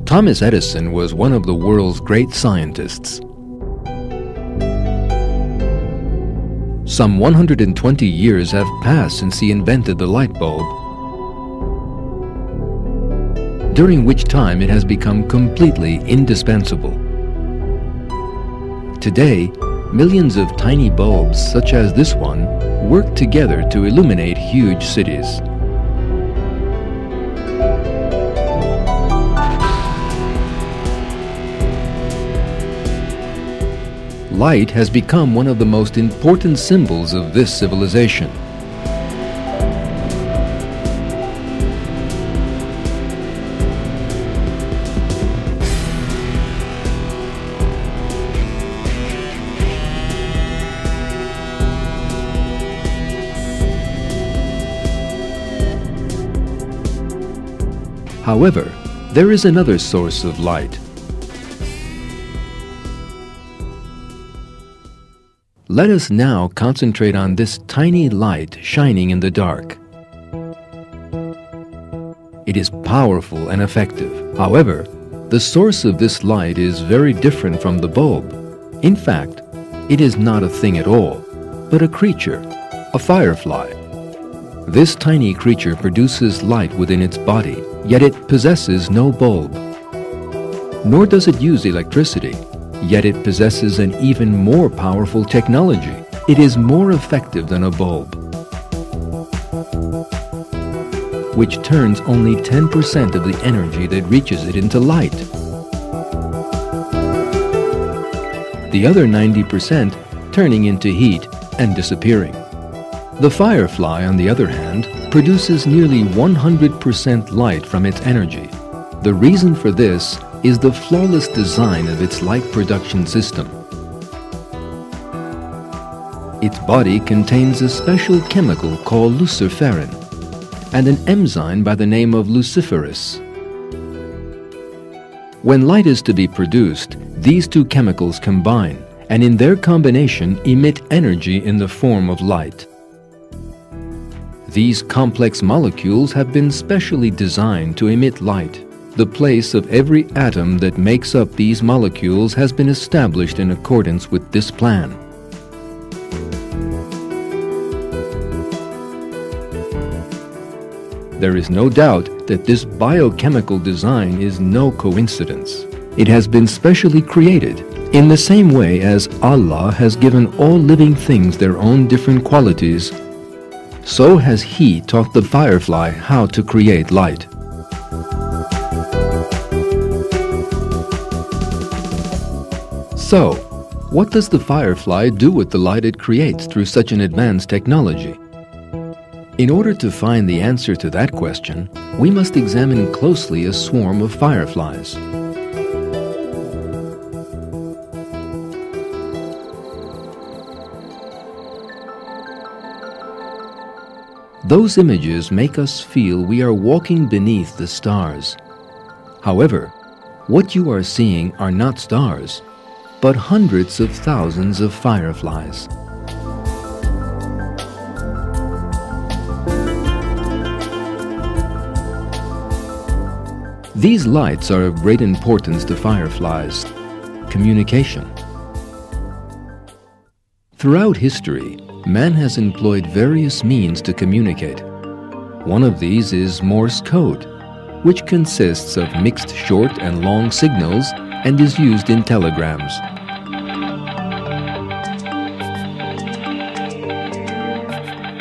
Thomas Edison was one of the world's great scientists. Some 120 years have passed since he invented the light bulb, during which time it has become completely indispensable. Today, millions of tiny bulbs such as this one work together to illuminate huge cities. Light has become one of the most important symbols of this civilization. However, there is another source of light. Let us now concentrate on this tiny light shining in the dark. It is powerful and effective. However, the source of this light is very different from the bulb. In fact, it is not a thing at all, but a creature, a firefly. This tiny creature produces light within its body, yet it possesses no bulb. Nor does it use electricity. Yet it possesses an even more powerful technology. It is more effective than a bulb, which turns only 10% of the energy that reaches it into light. The other 90% turning into heat and disappearing. The firefly, on the other hand, produces nearly 100% light from its energy. The reason for this is the flawless design of its light production system. Its body contains a special chemical called luciferin and an enzyme by the name of luciferase. When light is to be produced, these two chemicals combine and in their combination emit energy in the form of light. These complex molecules have been specially designed to emit light. The place of every atom that makes up these molecules has been established in accordance with this plan. There is no doubt that this biochemical design is no coincidence. It has been specially created in the same way as Allah has given all living things their own different qualities. So has He taught the firefly how to create light. So, what does the firefly do with the light it creates through such an advanced technology? In order to find the answer to that question, we must examine closely a swarm of fireflies. Those images make us feel we are walking beneath the stars. However, what you are seeing are not stars, but hundreds of thousands of fireflies. These lights are of great importance to fireflies. Communication. Throughout history, man has employed various means to communicate. One of these is Morse code, which consists of mixed short and long signals and is used in telegrams.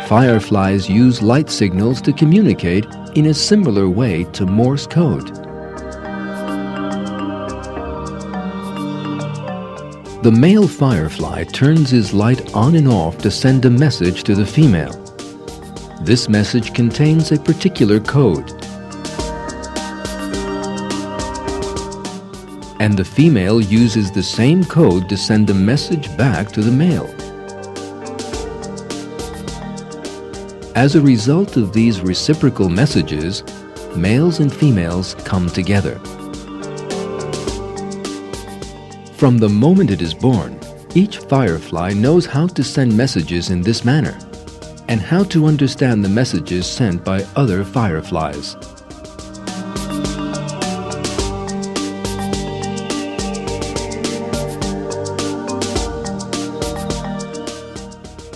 Fireflies use light signals to communicate in a similar way to Morse code. The male firefly turns his light on and off to send a message to the female. This message contains a particular code, and the female uses the same code to send a message back to the male. As a result of these reciprocal messages, males and females come together. From the moment it is born, each firefly knows how to send messages in this manner and how to understand the messages sent by other fireflies.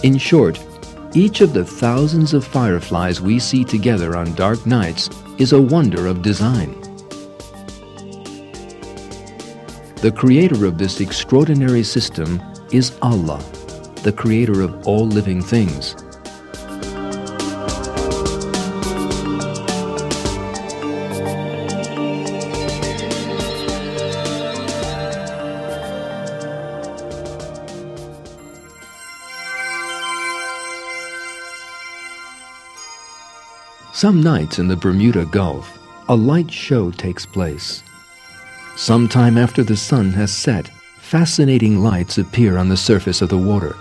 In short, each of the thousands of fireflies we see together on dark nights is a wonder of design. The creator of this extraordinary system is Allah, the creator of all living things. Some nights in the Bermuda Gulf, a light show takes place. Sometime after the sun has set, fascinating lights appear on the surface of the water.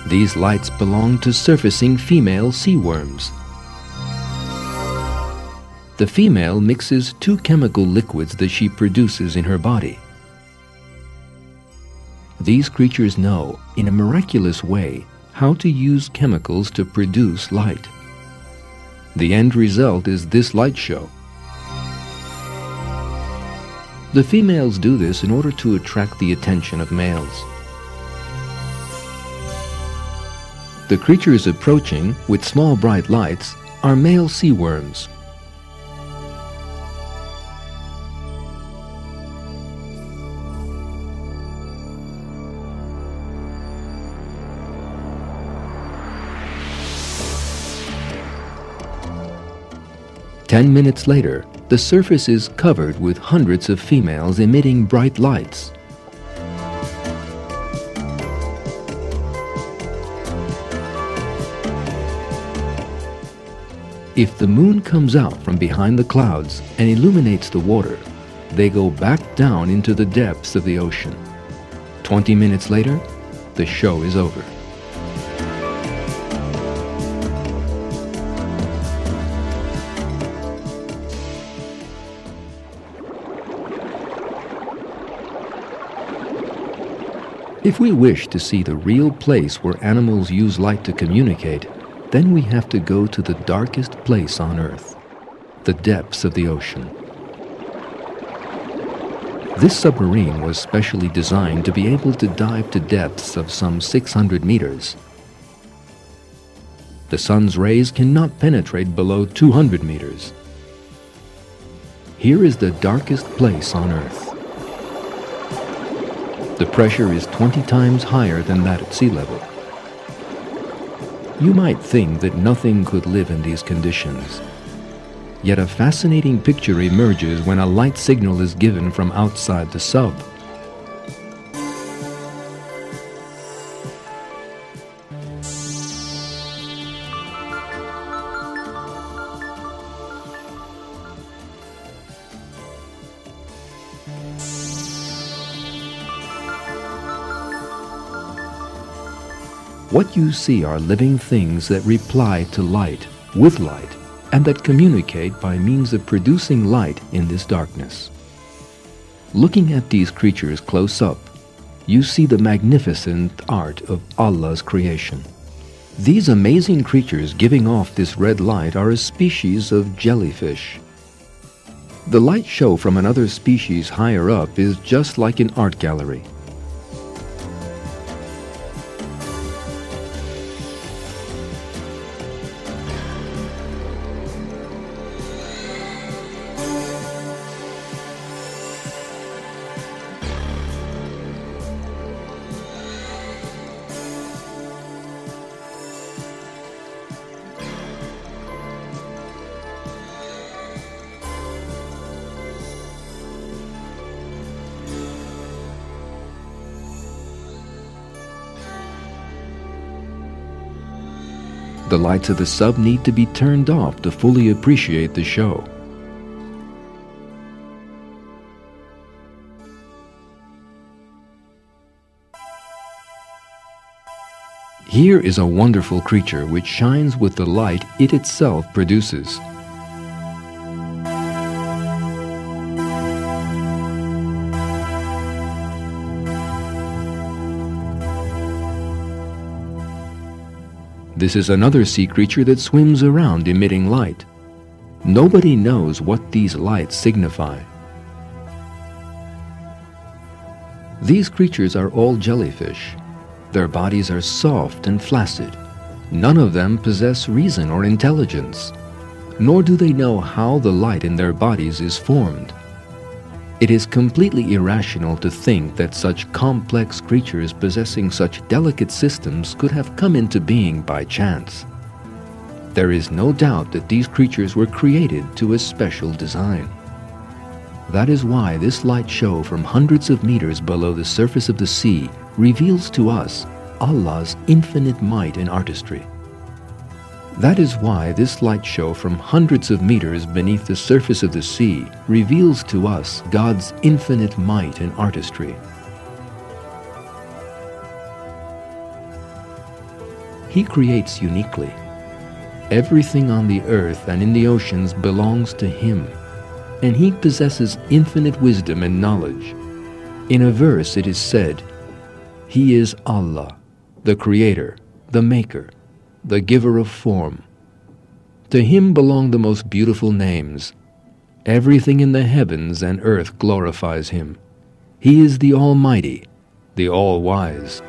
These lights belong to surfacing female sea worms. The female mixes two chemical liquids that she produces in her body. These creatures know, in a miraculous way, how to use chemicals to produce light. The end result is this light show. The females do this in order to attract the attention of males. The creatures approaching, with small bright lights, are male sea worms. Ten minutes later, the surface is covered with hundreds of females emitting bright lights. If the moon comes out from behind the clouds and illuminates the water, they go back down into the depths of the ocean. 20 minutes later, the show is over. If we wish to see the real place where animals use light to communicate, then we have to go to the darkest place on Earth, the depths of the ocean. This submarine was specially designed to be able to dive to depths of some 600 meters. The sun's rays cannot penetrate below 200 meters. Here is the darkest place on Earth. The pressure is 20 times higher than that at sea level. You might think that nothing could live in these conditions. Yet a fascinating picture emerges when a light signal is given from outside the sub. What you see are living things that reply to light, with light, and that communicate by means of producing light in this darkness. Looking at these creatures close up, you see the magnificent art of Allah's creation. These amazing creatures giving off this red light are a species of jellyfish. The light show from another species higher up is just like an art gallery. The lights of the sub need to be turned off to fully appreciate the show. Here is a wonderful creature which shines with the light it itself produces. This is another sea creature that swims around emitting light. Nobody knows what these lights signify. These creatures are all jellyfish. Their bodies are soft and flaccid. None of them possess reason or intelligence, nor do they know how the light in their bodies is formed. It is completely irrational to think that such complex creatures possessing such delicate systems could have come into being by chance. There is no doubt that these creatures were created to a special design. That is why this light show from hundreds of meters below the surface of the sea reveals to us Allah's infinite might and artistry. That is why this light show from hundreds of meters beneath the surface of the sea reveals to us God's infinite might and artistry. He creates uniquely. Everything on the earth and in the oceans belongs to Him, and He possesses infinite wisdom and knowledge. In a verse it is said, He is Allah, the Creator, the Maker, the Giver of form. To Him belong the most beautiful names. Everything in the heavens and earth glorifies Him. He is the Almighty, the All-Wise.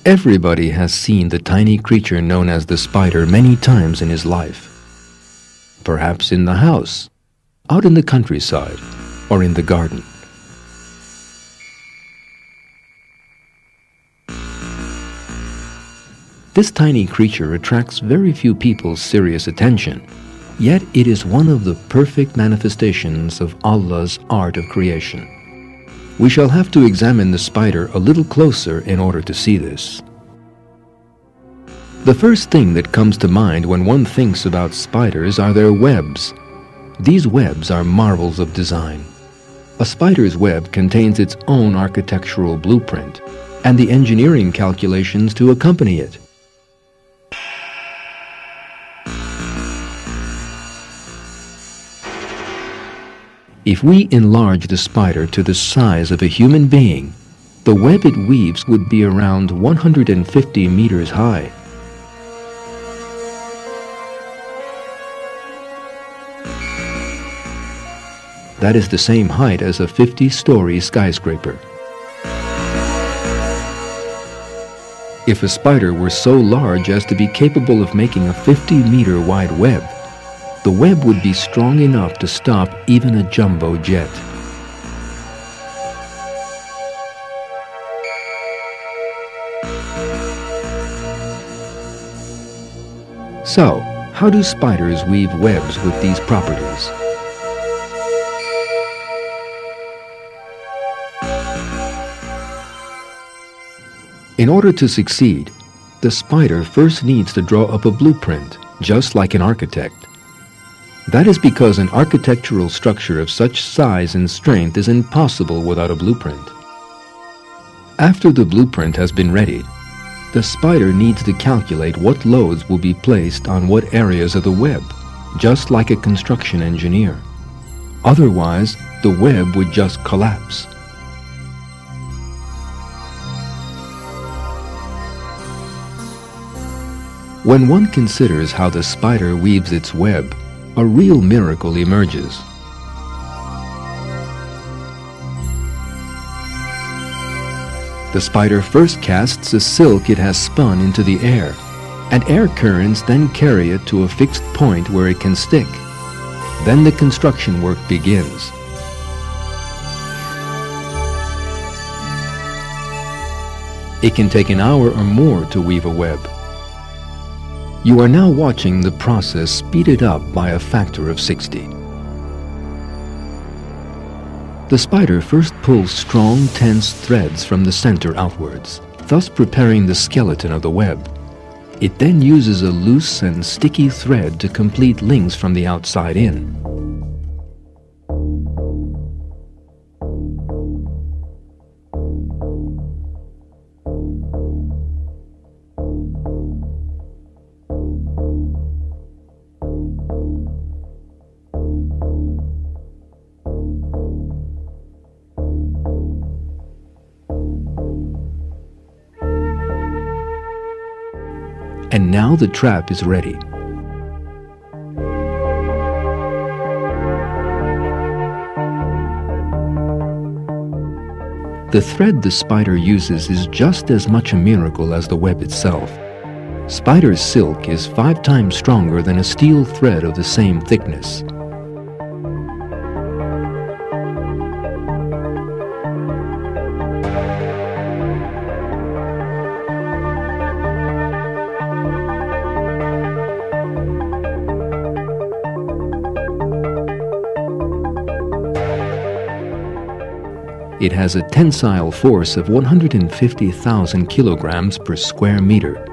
Everybody has seen the tiny creature known as the spider many times in his life. Perhaps in the house, out in the countryside, or in the garden. This tiny creature attracts very few people's serious attention, yet it is one of the perfect manifestations of Allah's art of creation. We shall have to examine the spider a little closer in order to see this. The first thing that comes to mind when one thinks about spiders are their webs. These webs are marvels of design. A spider's web contains its own architectural blueprint and the engineering calculations to accompany it. If we enlarge the spider to the size of a human being, the web it weaves would be around 150 meters high. That is the same height as a 50-story skyscraper. If a spider were so large as to be capable of making a 50-meter wide web, the web would be strong enough to stop even a jumbo jet. So, how do spiders weave webs with these properties? In order to succeed, the spider first needs to draw up a blueprint, just like an architect. That is because an architectural structure of such size and strength is impossible without a blueprint. After the blueprint has been ready, the spider needs to calculate what loads will be placed on what areas of the web, just like a construction engineer. Otherwise, the web would just collapse. When one considers how the spider weaves its web, a real miracle emerges. The spider first casts a silk it has spun into the air. and air currents then carry it to a fixed point where it can stick. Then the construction work begins. It can take an hour or more to weave a web. You are now watching the process speeded up by a factor of 60. The spider first pulls strong, tense threads from the center outwards, thus preparing the skeleton of the web. It then uses a loose and sticky thread to complete links from the outside in. And now the trap is ready. The thread the spider uses is just as much a miracle as the web itself. Spider silk is 5 times stronger than a steel thread of the same thickness. It has a tensile force of 150,000 kilograms per square meter.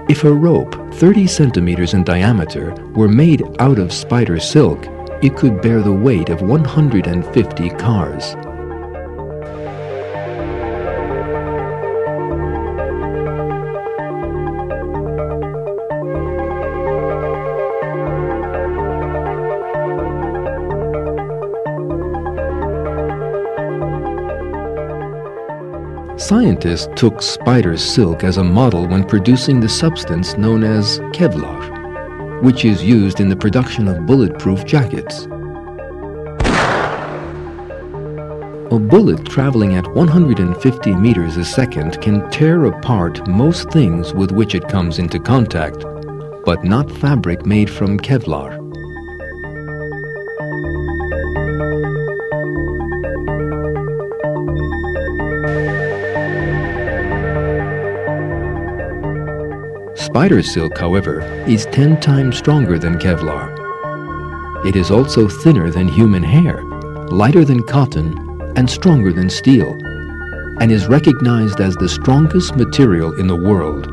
If a rope 30 centimeters in diameter were made out of spider silk, it could bear the weight of 150 cars. Scientists took spider silk as a model when producing the substance known as Kevlar, which is used in the production of bulletproof jackets. A bullet traveling at 150 meters a second can tear apart most things with which it comes into contact, but not fabric made from Kevlar. Spider silk, however, is 10 times stronger than Kevlar. It is also thinner than human hair, lighter than cotton, and stronger than steel, and is recognized as the strongest material in the world.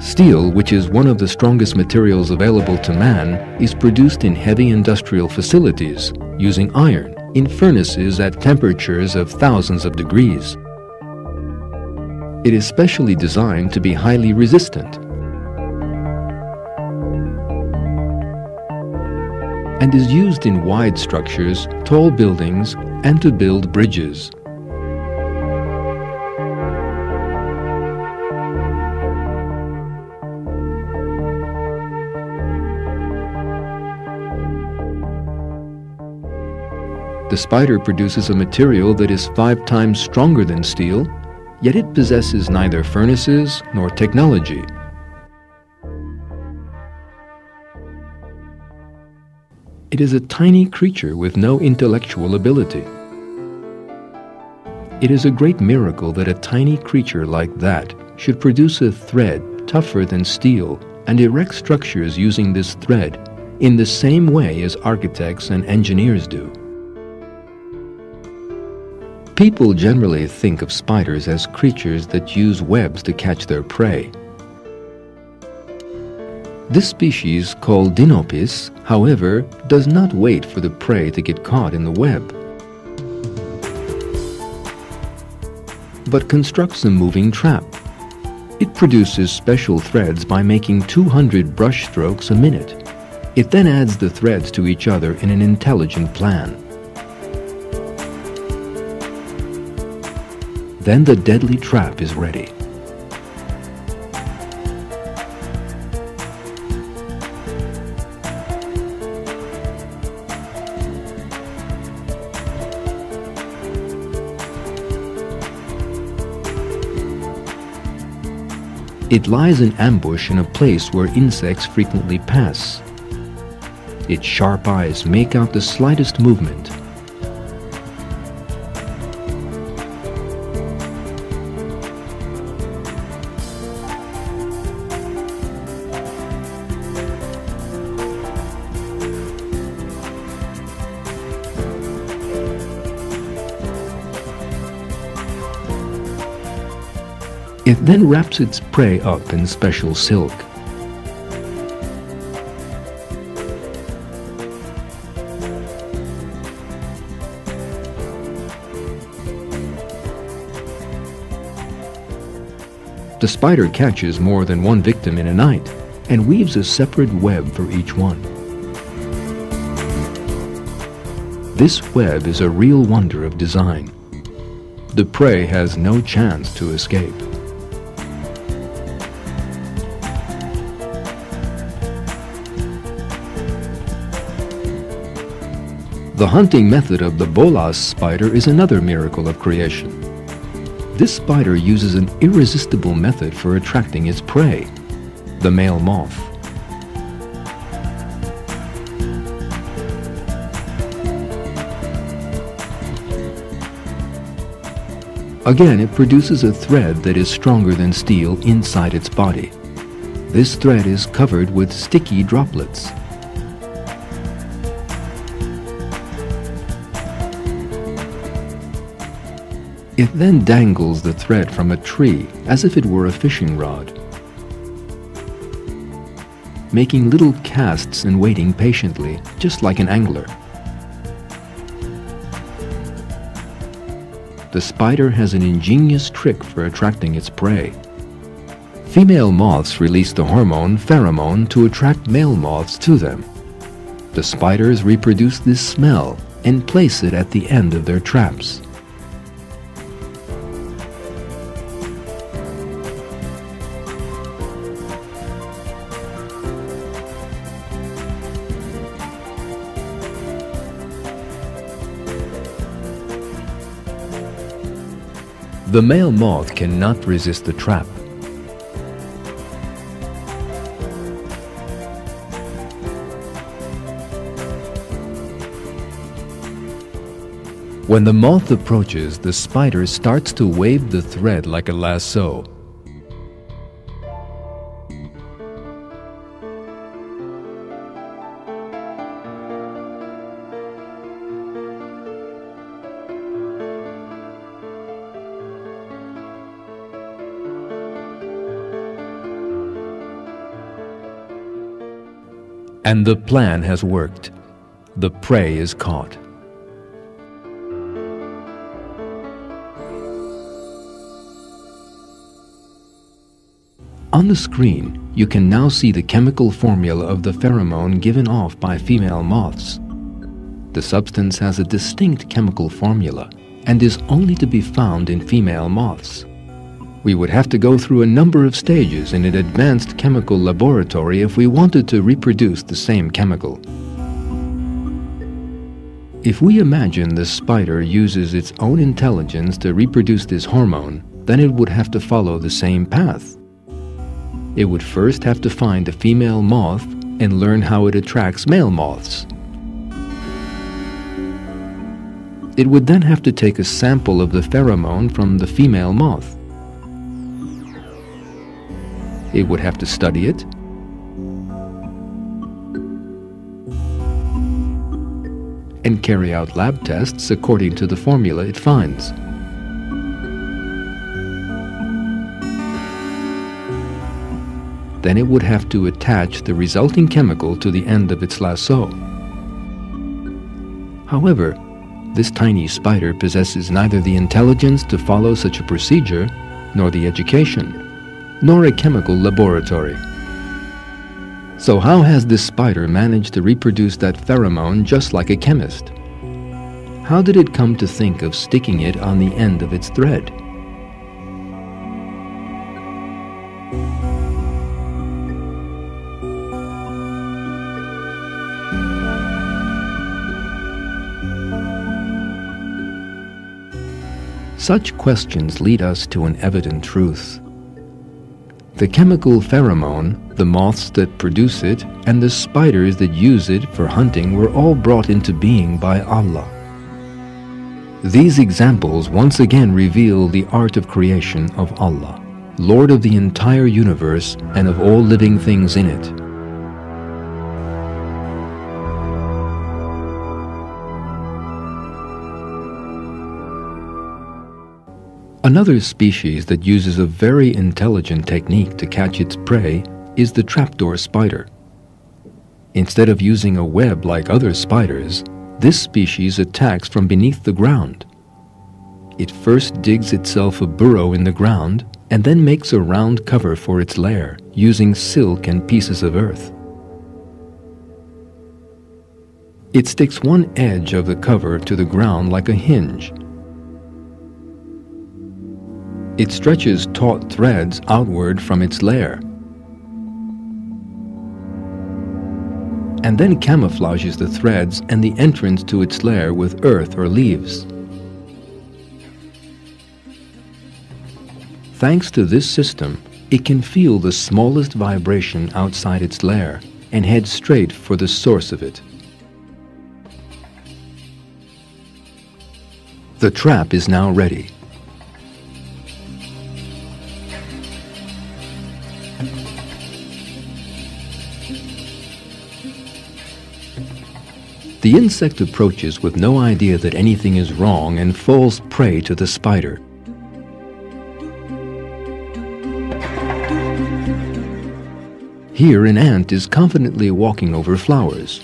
Steel, which is one of the strongest materials available to man, is produced in heavy industrial facilities using iron in furnaces at temperatures of thousands of degrees. It is specially designed to be highly resistant and is used in wide structures, tall buildings, and to build bridges. The spider produces a material that is 5 times stronger than steel, yet it possesses neither furnaces nor technology. It is a tiny creature with no intellectual ability. It is a great miracle that a tiny creature like that should produce a thread tougher than steel and erect structures using this thread in the same way as architects and engineers do. People generally think of spiders as creatures that use webs to catch their prey. This species, called Dinopis, however, does not wait for the prey to get caught in the web, but constructs a moving trap. It produces special threads by making 200 brush strokes a minute. It then adds the threads to each other in an intelligent plan. Then the deadly trap is ready. It lies in ambush in a place where insects frequently pass. Its sharp eyes make out the slightest movement. It then wraps its prey up in special silk. The spider catches more than one victim in a night and weaves a separate web for each one. This web is a real wonder of design. The prey has no chance to escape. The hunting method of the bolas spider is another miracle of creation. This spider uses an irresistible method for attracting its prey, the male moth. Again, it produces a thread that is stronger than steel inside its body. This thread is covered with sticky droplets. It then dangles the thread from a tree as if it were a fishing rod, making little casts and waiting patiently, just like an angler. The spider has an ingenious trick for attracting its prey. Female moths release the hormone pheromone to attract male moths to them. The spiders reproduce this smell and place it at the end of their traps. The male moth cannot resist the trap. When the moth approaches, the spider starts to wave the thread like a lasso. And the plan has worked. The prey is caught. On the screen, you can now see the chemical formula of the pheromone given off by female moths. The substance has a distinct chemical formula and is only to be found in female moths. We would have to go through a number of stages in an advanced chemical laboratory if we wanted to reproduce the same chemical. If we imagine the spider uses its own intelligence to reproduce this hormone, then it would have to follow the same path. It would first have to find a female moth and learn how it attracts male moths. It would then have to take a sample of the pheromone from the female moth. It would have to study it, and carry out lab tests according to the formula it finds. Then it would have to attach the resulting chemical to the end of its lasso. However, this tiny spider possesses neither the intelligence to follow such a procedure, nor the education, nor a chemical laboratory. So how has this spider managed to reproduce that pheromone just like a chemist? How did it come to think of sticking it on the end of its thread? Such questions lead us to an evident truth. The chemical pheromone, the moths that produce it, and the spiders that use it for hunting were all brought into being by Allah. These examples once again reveal the art of creation of Allah, Lord of the entire universe and of all living things in it. Another species that uses a very intelligent technique to catch its prey is the trapdoor spider. Instead of using a web like other spiders, this species attacks from beneath the ground. It first digs itself a burrow in the ground and then makes a round cover for its lair using silk and pieces of earth. It sticks one edge of the cover to the ground like a hinge. It stretches taut threads outward from its lair and then camouflages the threads and the entrance to its lair with earth or leaves. Thanks to this system, it can feel the smallest vibration outside its lair and head straight for the source of it. The trap is now ready. The insect approaches with no idea that anything is wrong and falls prey to the spider. Here an ant is confidently walking over flowers.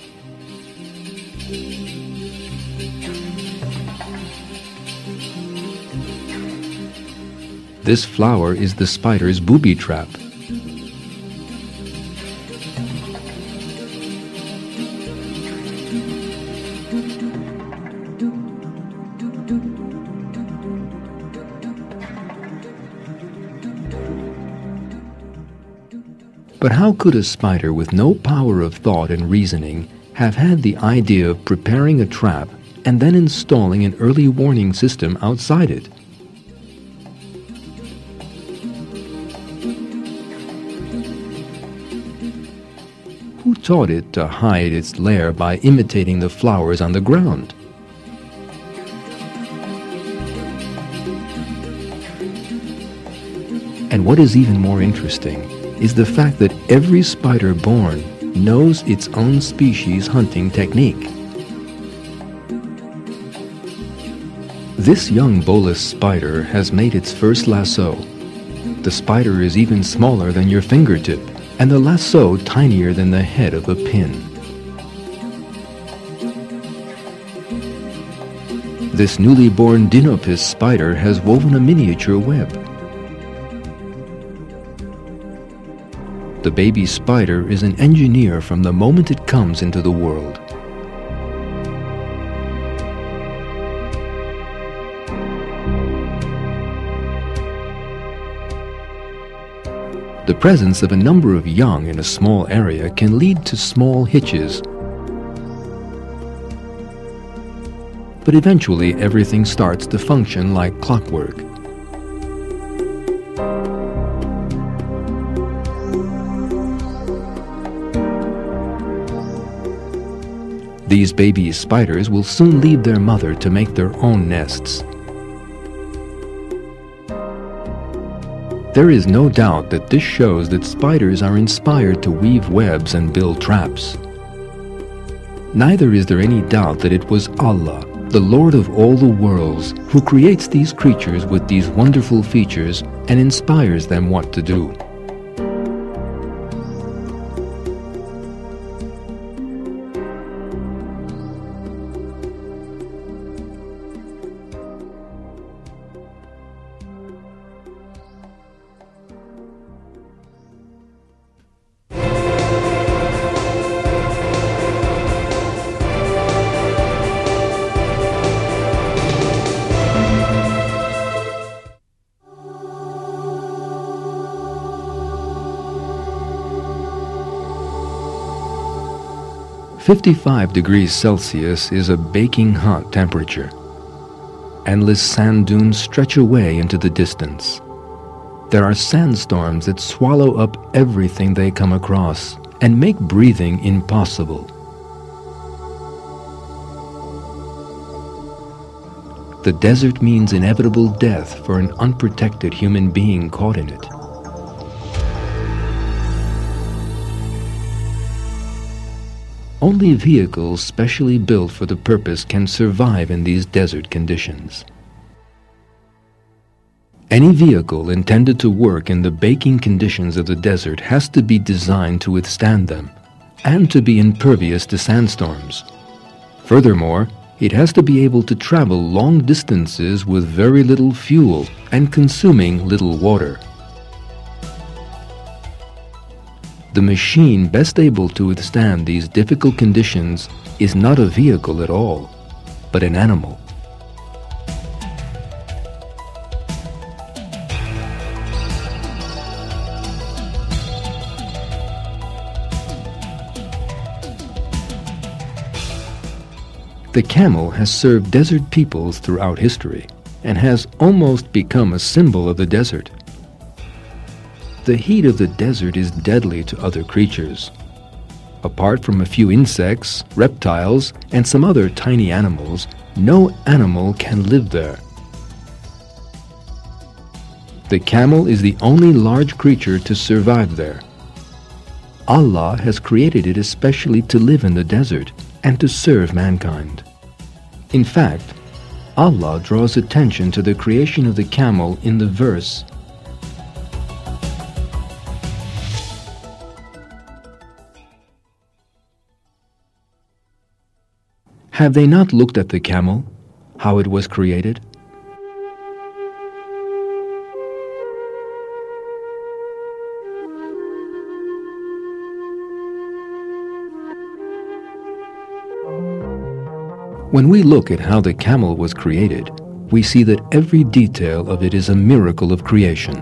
This flower is the spider's booby trap. But how could a spider with no power of thought and reasoning have had the idea of preparing a trap and then installing an early warning system outside it? Who taught it to hide its lair by imitating the flowers on the ground? And what is even more interesting is the fact that every spider born knows its own species' hunting technique. This young bolus spider has made its first lasso. The spider is even smaller than your fingertip, and the lasso tinier than the head of a pin. This newly born Dinopus spider has woven a miniature web. The baby spider is an engineer from the moment it comes into the world. The presence of a number of young in a small area can lead to small hitches. But eventually everything starts to function like clockwork. These baby spiders will soon leave their mother to make their own nests. There is no doubt that this shows that spiders are inspired to weave webs and build traps. Neither is there any doubt that it was Allah, the Lord of all the worlds, who creates these creatures with these wonderful features and inspires them what to do. (55°C is a baking hot temperature. Endless sand dunes stretch away into the distance. There are sandstorms that swallow up everything they come across and make breathing impossible. The desert means inevitable death for an unprotected human being caught in it. Only vehicles specially built for the purpose can survive in these desert conditions. Any vehicle intended to work in the baking conditions of the desert has to be designed to withstand them and to be impervious to sandstorms. Furthermore, it has to be able to travel long distances with very little fuel and consuming little water. The machine best able to withstand these difficult conditions is not a vehicle at all, but an animal. The camel has served desert peoples throughout history and has almost become a symbol of the desert. The heat of the desert is deadly to other creatures. Apart from a few insects, reptiles, and some other tiny animals, no animal can live there. The camel is the only large creature to survive there. Allah has created it especially to live in the desert and to serve mankind. In fact, Allah draws attention to the creation of the camel in the verse, "Have they not looked at the camel, how it was created? When we look at how the camel was created, we see that every detail of it is a miracle of creation.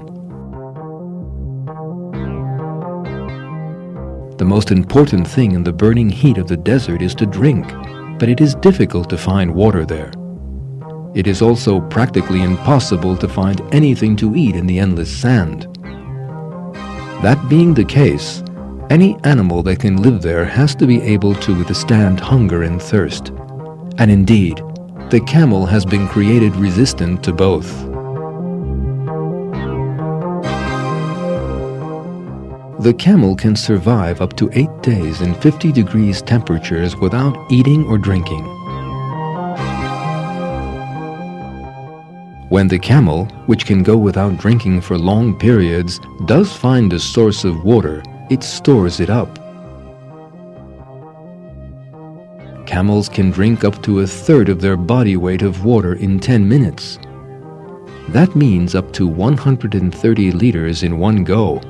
The most important thing in the burning heat of the desert is to drink, but it is difficult to find water there. It is also practically impossible to find anything to eat in the endless sand. That being the case, any animal that can live there has to be able to withstand hunger and thirst. And indeed, the camel has been created resistant to both. The camel can survive up to 8 days in 50 degrees temperatures without eating or drinking. When the camel, which can go without drinking for long periods, does find a source of water, it stores it up. Camels can drink up to a third of their body weight of water in 10 minutes. That means up to 130 liters in one go.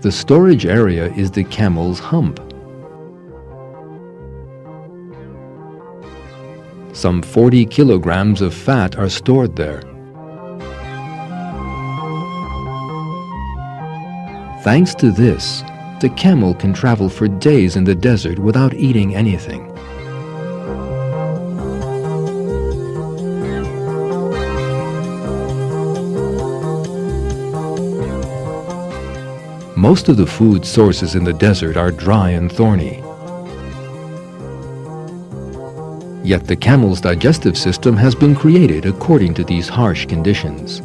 The storage area is the camel's hump. Some 40 kilograms of fat are stored there. Thanks to this, the camel can travel for days in the desert without eating anything. Most of the food sources in the desert are dry and thorny. Yet the camel's digestive system has been created according to these harsh conditions.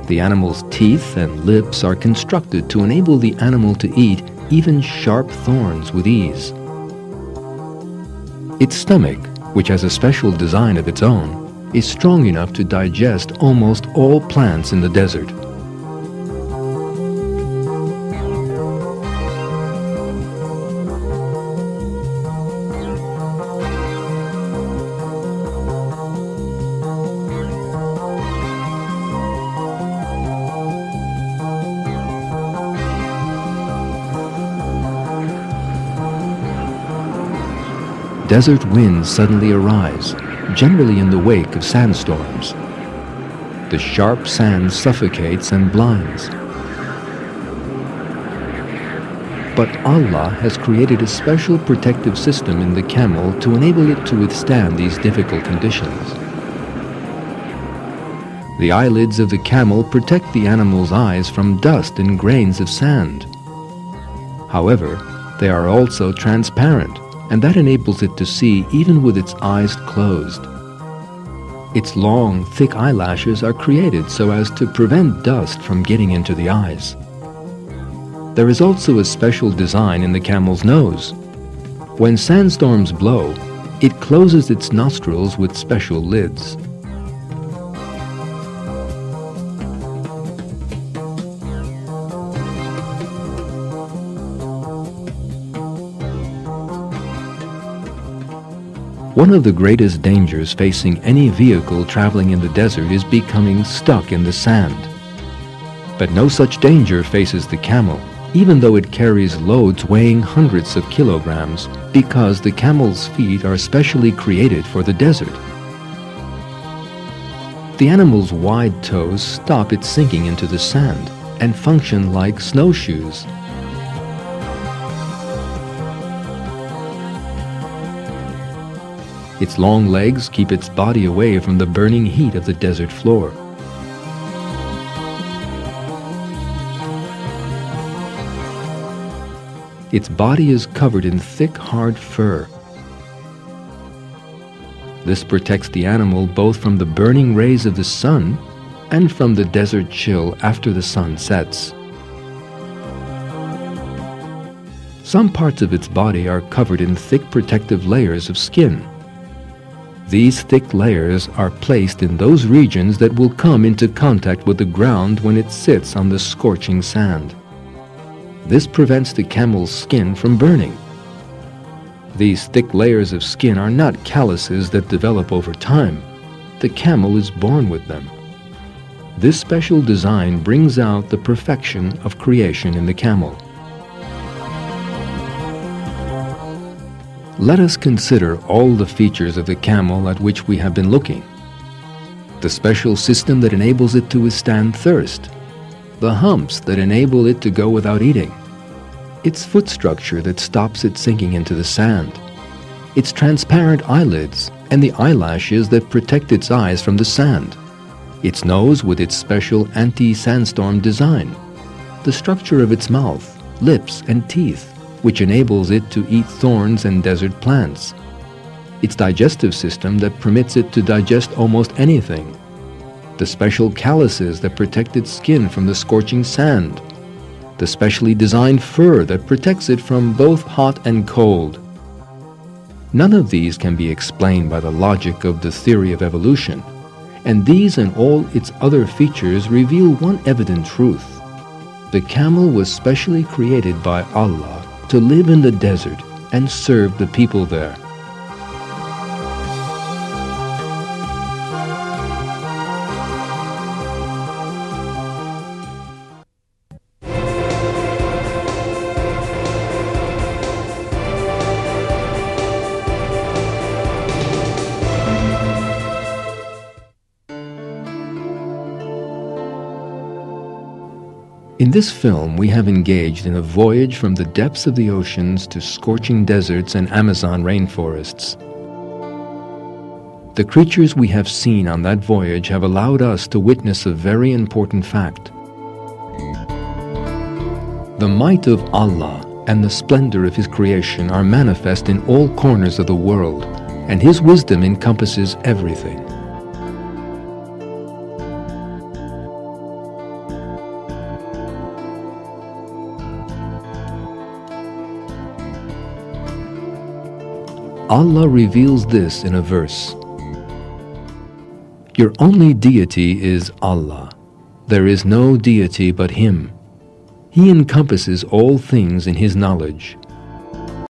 The animal's teeth and lips are constructed to enable the animal to eat even sharp thorns with ease. Its stomach, which has a special design of its own, is strong enough to digest almost all plants in the desert. Desert winds suddenly arise, generally in the wake of sandstorms. The sharp sand suffocates and blinds. But Allah has created a special protective system in the camel to enable it to withstand these difficult conditions. The eyelids of the camel protect the animal's eyes from dust and grains of sand. However, they are also transparent, and that enables it to see even with its eyes closed. Its long, thick eyelashes are created so as to prevent dust from getting into the eyes. There is also a special design in the camel's nose. When sandstorms blow, it closes its nostrils with special lids. One of the greatest dangers facing any vehicle traveling in the desert is becoming stuck in the sand. But no such danger faces the camel, even though it carries loads weighing hundreds of kilograms, because the camel's feet are specially created for the desert. The animal's wide toes stop it sinking into the sand and function like snowshoes. Its long legs keep its body away from the burning heat of the desert floor. Its body is covered in thick, hard fur. This protects the animal both from the burning rays of the sun and from the desert chill after the sun sets. Some parts of its body are covered in thick protective layers of skin. These thick layers are placed in those regions that will come into contact with the ground when it sits on the scorching sand. This prevents the camel's skin from burning. These thick layers of skin are not calluses that develop over time. The camel is born with them. This special design brings out the perfection of creation in the camel. Let us consider all the features of the camel at which we have been looking. The special system that enables it to withstand thirst, the humps that enable it to go without eating, its foot structure that stops it sinking into the sand, its transparent eyelids and the eyelashes that protect its eyes from the sand, its nose with its special anti-sandstorm design, the structure of its mouth, lips and teeth, which enables it to eat thorns and desert plants, its digestive system that permits it to digest almost anything, the special calluses that protect its skin from the scorching sand, the specially designed fur that protects it from both hot and cold. None of these can be explained by the logic of the theory of evolution, and these and all its other features reveal one evident truth. The camel was specially created by Allah to live in the desert and serve the people there. In this film, we have engaged in a voyage from the depths of the oceans to scorching deserts and Amazon rainforests. The creatures we have seen on that voyage have allowed us to witness a very important fact. The might of Allah and the splendor of His creation are manifest in all corners of the world, and His wisdom encompasses everything. Allah reveals this in a verse. Your only deity is Allah. There is no deity but Him. He encompasses all things in His knowledge.